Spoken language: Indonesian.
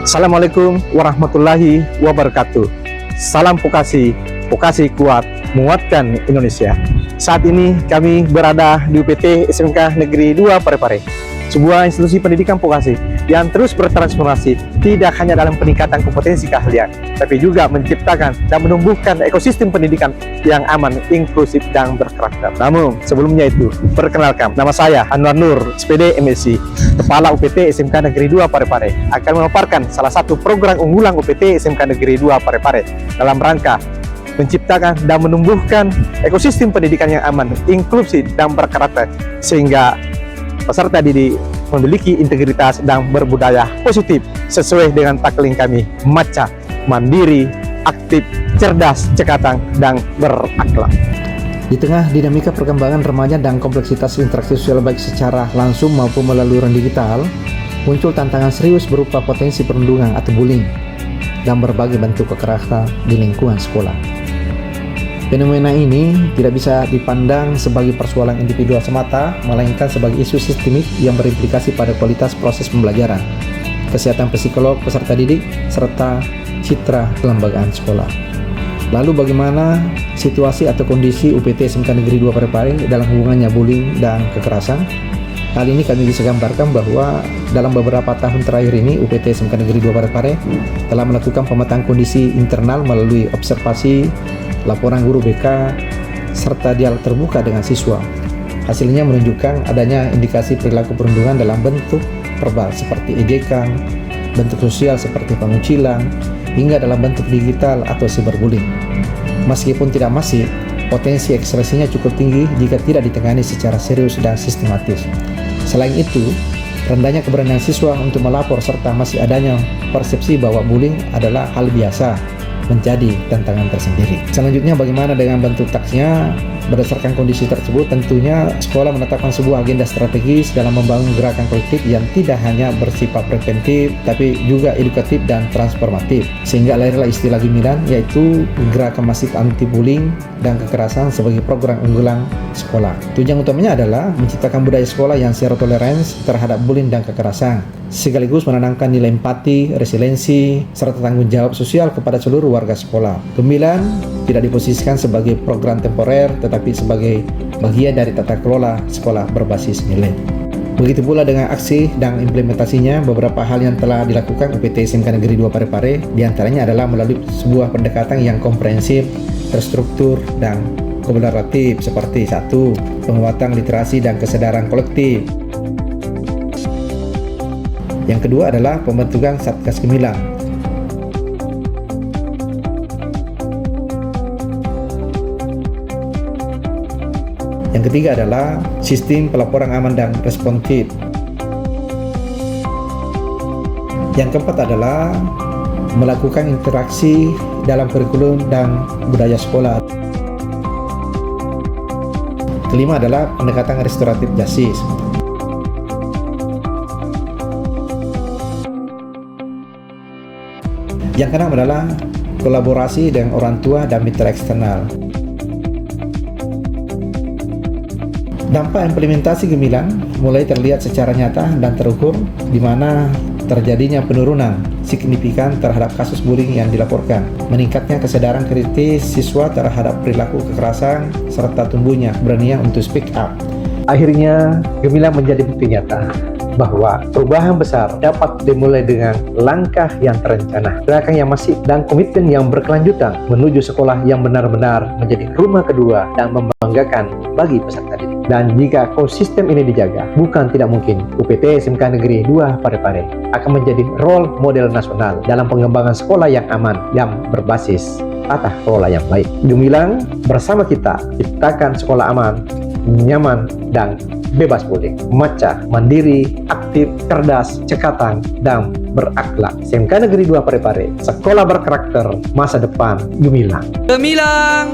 Assalamualaikum warahmatullahi wabarakatuh. Salam vokasi, vokasi kuat menguatkan Indonesia. Saat ini kami berada di UPT SMK Negeri 2 Parepare, sebuah institusi pendidikan vokasi yang terus bertransformasi tidak hanya dalam peningkatan kompetensi keahlian, tapi juga menciptakan dan menumbuhkan ekosistem pendidikan yang aman, inklusif, dan berkarakter. Namun sebelumnya itu, perkenalkan, nama saya Anwar Nur, SPD MSc, Kepala UPT SMK Negeri 2 Parepare, akan memaparkan salah satu program unggulan UPT SMK Negeri 2 Parepare dalam rangka menciptakan dan menumbuhkan ekosistem pendidikan yang aman, inklusif, dan berkarakter, sehingga peserta didik memiliki integritas dan berbudaya positif sesuai dengan tagline kami, MACA, mandiri, aktif, cerdas, cekatan, dan berakhlak. Di tengah dinamika perkembangan remaja dan kompleksitas interaksi sosial baik secara langsung maupun melalui ruang digital, muncul tantangan serius berupa potensi perundungan atau bullying dan berbagai bentuk kekerasan di lingkungan sekolah. Fenomena ini tidak bisa dipandang sebagai persoalan individual semata, melainkan sebagai isu sistemik yang berimplikasi pada kualitas proses pembelajaran, kesehatan psikolog peserta didik, serta citra kelembagaan sekolah. Lalu bagaimana situasi atau kondisi UPT SMK Negeri 2 Parepare dalam hubungannya bullying dan kekerasan? Kali ini kami bisa gambarkan bahwa dalam beberapa tahun terakhir ini UPT SMK Negeri 2 Parepare telah melakukan pemetaan kondisi internal melalui observasi, laporan guru BK, serta dialog terbuka dengan siswa. Hasilnya menunjukkan adanya indikasi perilaku perundungan dalam bentuk verbal seperti ejekan, bentuk sosial seperti pengucilan, hingga dalam bentuk digital atau cyberbullying. Meskipun tidak masif, potensi ekspresinya cukup tinggi jika tidak ditangani secara serius dan sistematis. Selain itu, rendahnya keberanian siswa untuk melapor serta masih adanya persepsi bahwa bullying adalah hal biasa menjadi tantangan tersendiri. Selanjutnya, bagaimana dengan bentuk taksnya? Berdasarkan kondisi tersebut, tentunya sekolah menetapkan sebuah agenda strategis dalam membangun gerakan kolektif yang tidak hanya bersifat preventif, tapi juga edukatif dan transformatif. Sehingga lahirlah istilah Gemilan, yaitu gerakan masif anti-bullying dan kekerasan sebagai program unggulan sekolah. Tujuan utamanya adalah menciptakan budaya sekolah yang zero tolerance terhadap bullying dan kekerasan, sekaligus menanamkan nilai empati, resiliensi, serta tanggung jawab sosial kepada seluruh warga sekolah. Gemilan tidak diposisikan sebagai program temporer, tetapi sebagai bagian dari tata kelola sekolah berbasis nilai. Begitu pula dengan aksi dan implementasinya, beberapa hal yang telah dilakukan UPT SMK Negeri 2 Parepare, diantaranya adalah melalui sebuah pendekatan yang komprehensif, terstruktur, dan kolaboratif seperti 1. Penguatan literasi dan kesadaran kolektif. Yang kedua adalah pembentukan Satgas Gemilan. Yang ketiga adalah sistem pelaporan aman dan responsif. Yang keempat adalah melakukan interaksi dalam kurikulum dan budaya sekolah. Kelima adalah pendekatan restoratif justice. Yang keenam adalah kolaborasi dengan orang tua dan mitra eksternal. Dampak implementasi Gemilan mulai terlihat secara nyata dan terukur, di mana terjadinya penurunan signifikan terhadap kasus bullying yang dilaporkan, meningkatnya kesadaran kritis siswa terhadap perilaku kekerasan, serta tumbuhnya keberanian untuk speak up. Akhirnya, Gemilan menjadi bukti nyata bahwa perubahan besar dapat dimulai dengan langkah yang terencana, gerakan yang masif, dan komitmen yang berkelanjutan menuju sekolah yang benar-benar menjadi rumah kedua dan membanggakan bagi peserta didik. Dan jika ekosistem ini dijaga, bukan tidak mungkin UPT SMK Negeri 2 Parepare akan menjadi role model nasional dalam pengembangan sekolah yang aman, yang berbasis tata kelola yang baik. Gemilan, bersama kita ciptakan sekolah aman, nyaman, dan bebas bullying. MACA, mandiri, aktif, cerdas, cekatan, dan berakhlak. SMK Negeri 2 Parepare, sekolah berkarakter, masa depan Gemilan. Gemilang!